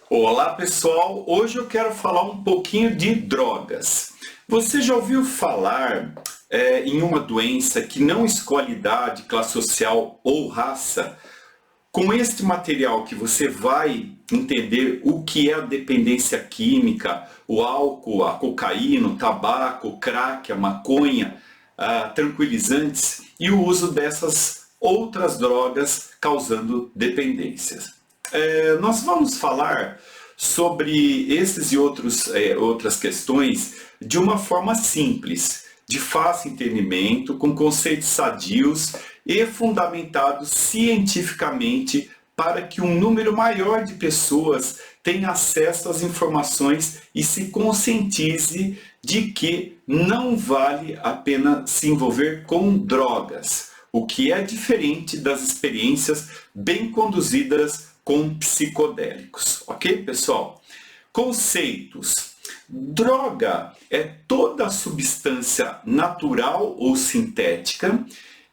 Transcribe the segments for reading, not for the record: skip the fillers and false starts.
Olá pessoal, hoje eu quero falar um pouquinho de drogas. Você já ouviu falar em uma doença que não escolhe idade, classe social ou raça? Com este material que você vai entender o que é a dependência química, o álcool, a cocaína, o tabaco, o crack, a maconha, tranquilizantes e o uso dessas outras drogas causando dependências. Nós vamos falar sobre esses e outras questões de uma forma simples, de fácil entendimento, com conceitos sadios e fundamentados cientificamente para que um número maior de pessoas tenha acesso às informações e se conscientize de que não vale a pena se envolver com drogas, o que é diferente das experiências bem conduzidas com psicodélicos. Ok, pessoal? Conceitos. Droga é toda substância natural ou sintética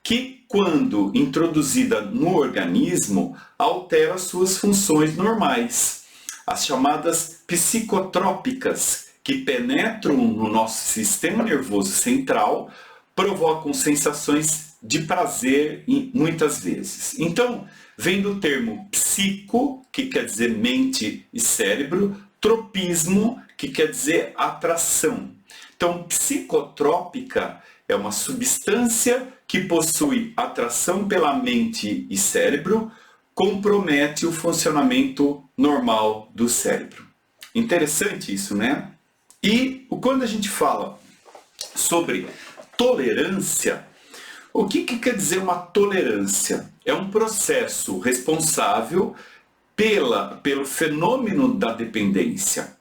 que, quando introduzida no organismo, altera suas funções normais. As chamadas psicotrópicas, que penetram no nosso sistema nervoso central, provocam sensações de prazer muitas vezes. Então, vem do termo psico, que quer dizer mente e cérebro, tropismo, que quer dizer atração. Então, psicotrópica é uma substância que possui atração pela mente e cérebro, compromete o funcionamento normal do cérebro. Interessante isso, né? E quando a gente fala sobre tolerância, o que quer dizer uma tolerância? É um processo responsável pelo fenômeno da dependência.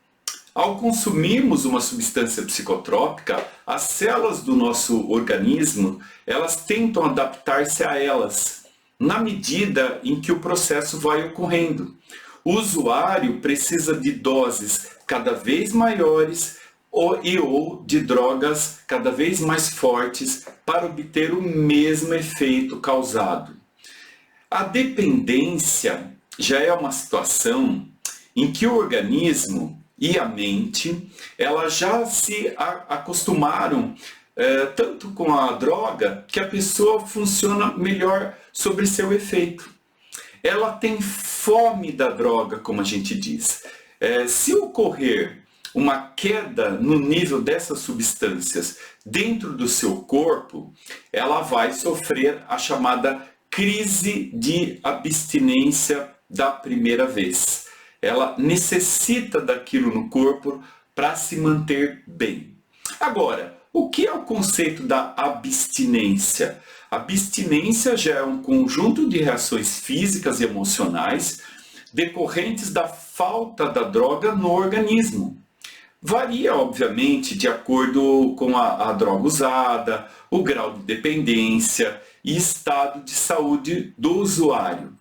Ao consumirmos uma substância psicotrópica, as células do nosso organismo, elas tentam adaptar-se a elas, na medida em que o processo vai ocorrendo. O usuário precisa de doses cada vez maiores ou de drogas cada vez mais fortes para obter o mesmo efeito causado. A dependência já é uma situação em que o organismo e a mente, elas já se acostumaram tanto com a droga que a pessoa funciona melhor sobre seu efeito. Ela tem fome da droga, como a gente diz. Se ocorrer uma queda no nível dessas substâncias dentro do seu corpo, ela vai sofrer a chamada crise de abstinência da primeira vez. Ela necessita daquilo no corpo para se manter bem. Agora, o que é o conceito da abstinência? Abstinência já é um conjunto de reações físicas e emocionais decorrentes da falta da droga no organismo. Varia, obviamente, de acordo com a droga usada, o grau de dependência e estado de saúde do usuário.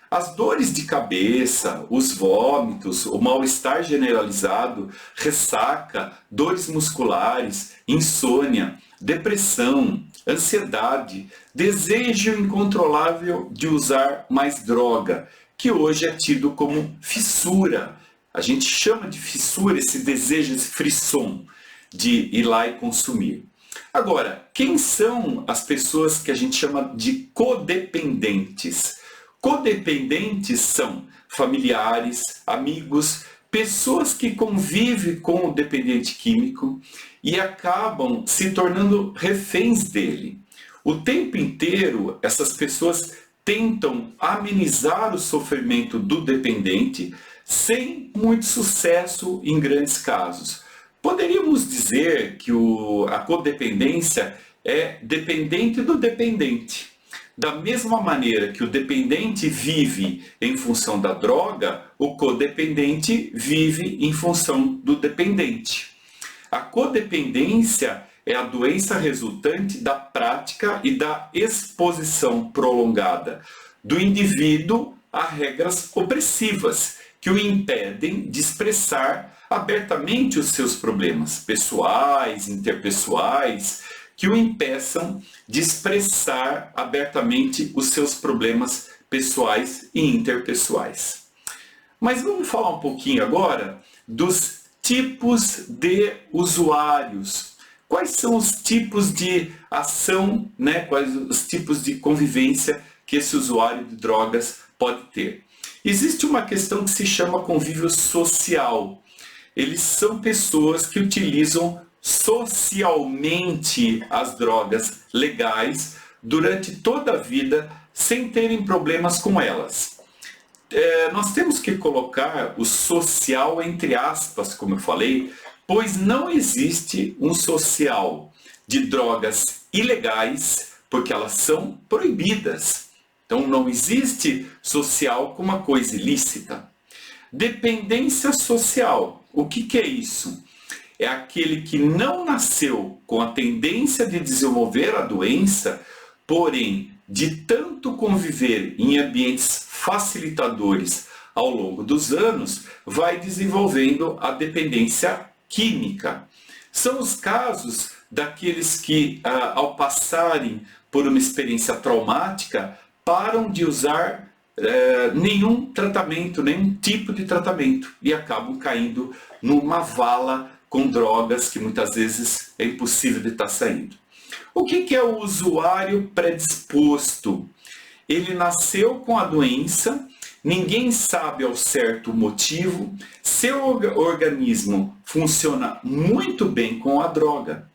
As dores de cabeça, os vômitos, o mal-estar generalizado, ressaca, dores musculares, insônia, depressão, ansiedade, desejo incontrolável de usar mais droga, que hoje é tido como fissura. A gente chama de fissura esse desejo, esse frisson de ir lá e consumir. Agora, quem são as pessoas que a gente chama de codependentes? Codependentes são familiares, amigos, pessoas que convivem com o dependente químico e acabam se tornando reféns dele. O tempo inteiro, essas pessoas tentam amenizar o sofrimento do dependente, sem muito sucesso em grandes casos. Poderíamos dizer que a codependência é dependente do dependente. Da mesma maneira que o dependente vive em função da droga, o codependente vive em função do dependente. A codependência é a doença resultante da prática e da exposição prolongada do indivíduo a regras opressivas, que o impedem de expressar abertamente os seus problemas pessoais, interpessoais, que o impeçam de expressar abertamente os seus problemas pessoais e interpessoais. Mas vamos falar um pouquinho agora dos tipos de usuários. Quais são os tipos de ação, né? Quais os tipos de convivência que esse usuário de drogas pode ter? Existe uma questão que se chama convívio social. Eles são pessoas que utilizam socialmente as drogas legais durante toda a vida sem terem problemas com elas. Nós temos que colocar o social entre aspas, como eu falei, pois não existe um social de drogas ilegais, porque elas são proibidas. Então não existe social como uma coisa ilícita. Dependência social. O que é isso? É aquele que não nasceu com a tendência de desenvolver a doença, porém, de tanto conviver em ambientes facilitadores ao longo dos anos, vai desenvolvendo a dependência química. São os casos daqueles que, ao passarem por uma experiência traumática, param de usar nenhum tratamento, nenhum tipo de tratamento e acabam caindo numa vala com drogas que muitas vezes é impossível de estar saindo. O que é o usuário predisposto? Ele nasceu com a doença, ninguém sabe ao certo o motivo, seu organismo funciona muito bem com a droga.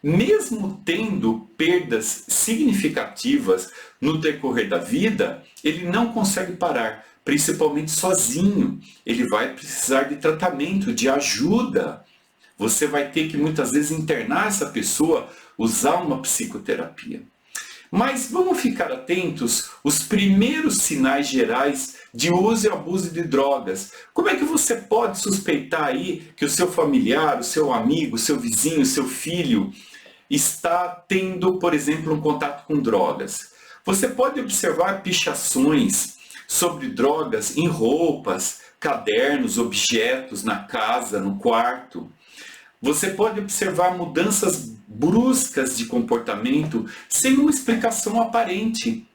Mesmo tendo perdas significativas no decorrer da vida, ele não consegue parar, principalmente sozinho. Ele vai precisar de tratamento, de ajuda. Você vai ter que muitas vezes internar essa pessoa, usar uma psicoterapia. Mas vamos ficar atentos aos primeiros sinais gerais de uso e abuso de drogas. Como é que você pode suspeitar aí que o seu familiar, o seu amigo, o seu vizinho, o seu filho está tendo, por exemplo, um contato com drogas? Você pode observar pichações sobre drogas em roupas, cadernos, objetos na casa, no quarto. Você pode observar mudanças bruscas de comportamento sem uma explicação aparente.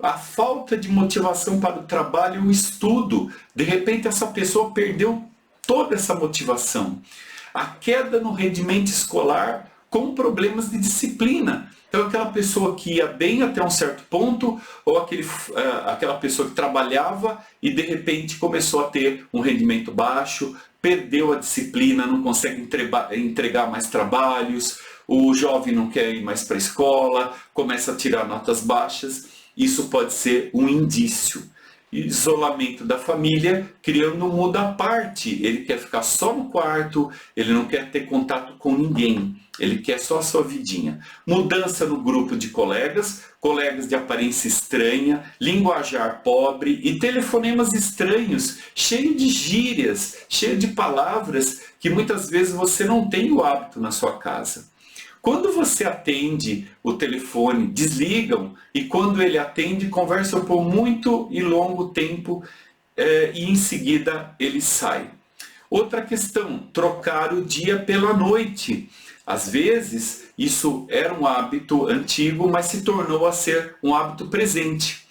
A falta de motivação para o trabalho e o estudo. De repente essa pessoa perdeu toda essa motivação. A queda no rendimento escolar com problemas de disciplina. Então aquela pessoa que ia bem até um certo ponto, ou aquela pessoa que trabalhava e de repente começou a ter um rendimento baixo, perdeu a disciplina, não consegue entregar mais trabalhos, o jovem não quer ir mais para a escola, começa a tirar notas baixas. Isso pode ser um indício. Isolamento da família, criando um mundo à parte. Ele quer ficar só no quarto, ele não quer ter contato com ninguém, ele quer só a sua vidinha. Mudança no grupo de colegas, colegas de aparência estranha, linguajar pobre e telefonemas estranhos, cheio de gírias, cheio de palavras que muitas vezes você não tem o hábito na sua casa. Quando você atende o telefone, desligam, e quando ele atende, conversam por muito e longo tempo e em seguida ele sai. Outra questão, trocar o dia pela noite. Às vezes, isso era um hábito antigo, mas se tornou a ser um hábito presente.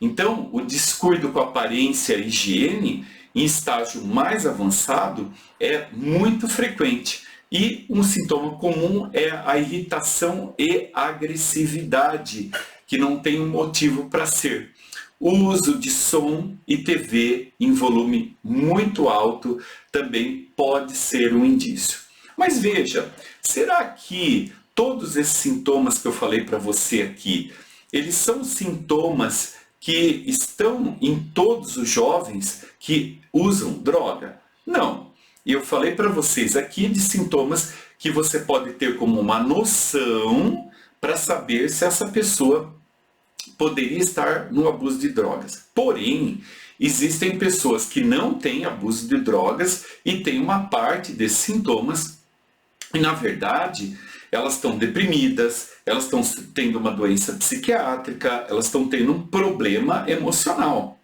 Então, o descuido com a aparência e higiene, em estágio mais avançado, é muito frequente. E um sintoma comum é a irritação e agressividade, que não tem um motivo para ser. O uso de som e TV em volume muito alto também pode ser um indício. Mas veja, será que todos esses sintomas que eu falei para você aqui, eles são sintomas que estão em todos os jovens que usam droga? Não. E eu falei para vocês aqui de sintomas que você pode ter como uma noção para saber se essa pessoa poderia estar no abuso de drogas. Porém, existem pessoas que não têm abuso de drogas e têm uma parte desses sintomas e, na verdade, elas estão deprimidas, elas estão tendo uma doença psiquiátrica, elas estão tendo um problema emocional.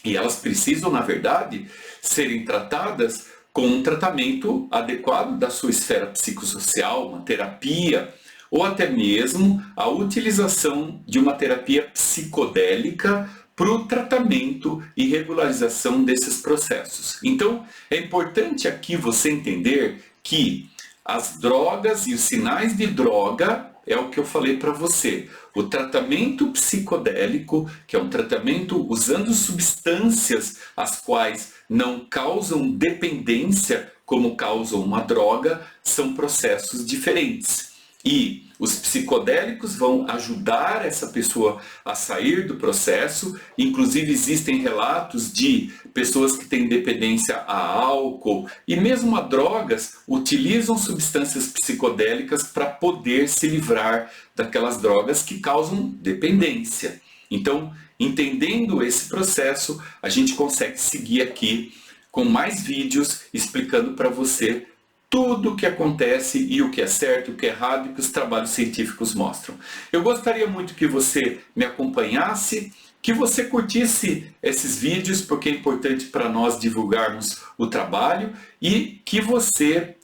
E elas precisam, na verdade, serem tratadas com um tratamento adequado da sua esfera psicossocial, uma terapia, ou até mesmo a utilização de uma terapia psicodélica para o tratamento e regularização desses processos. Então, é importante aqui você entender que as drogas e os sinais de droga é o que eu falei para você. O tratamento psicodélico, que é um tratamento usando substâncias as quais não causam dependência, como causam uma droga, são processos diferentes. E os psicodélicos vão ajudar essa pessoa a sair do processo. Inclusive existem relatos de pessoas que têm dependência a álcool e mesmo a drogas, utilizam substâncias psicodélicas para poder se livrar daquelas drogas que causam dependência. Então, entendendo esse processo, a gente consegue seguir aqui com mais vídeos explicando para você tudo o que acontece e o que é certo, o que é errado e o que os trabalhos científicos mostram. Eu gostaria muito que você me acompanhasse, que você curtisse esses vídeos, porque é importante para nós divulgarmos o trabalho, e que você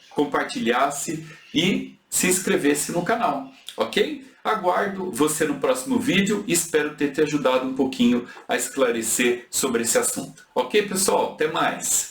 compartilhasse e se inscrevesse no canal, ok? Aguardo você no próximo vídeo e espero ter te ajudado um pouquinho a esclarecer sobre esse assunto. Ok, pessoal? Até mais!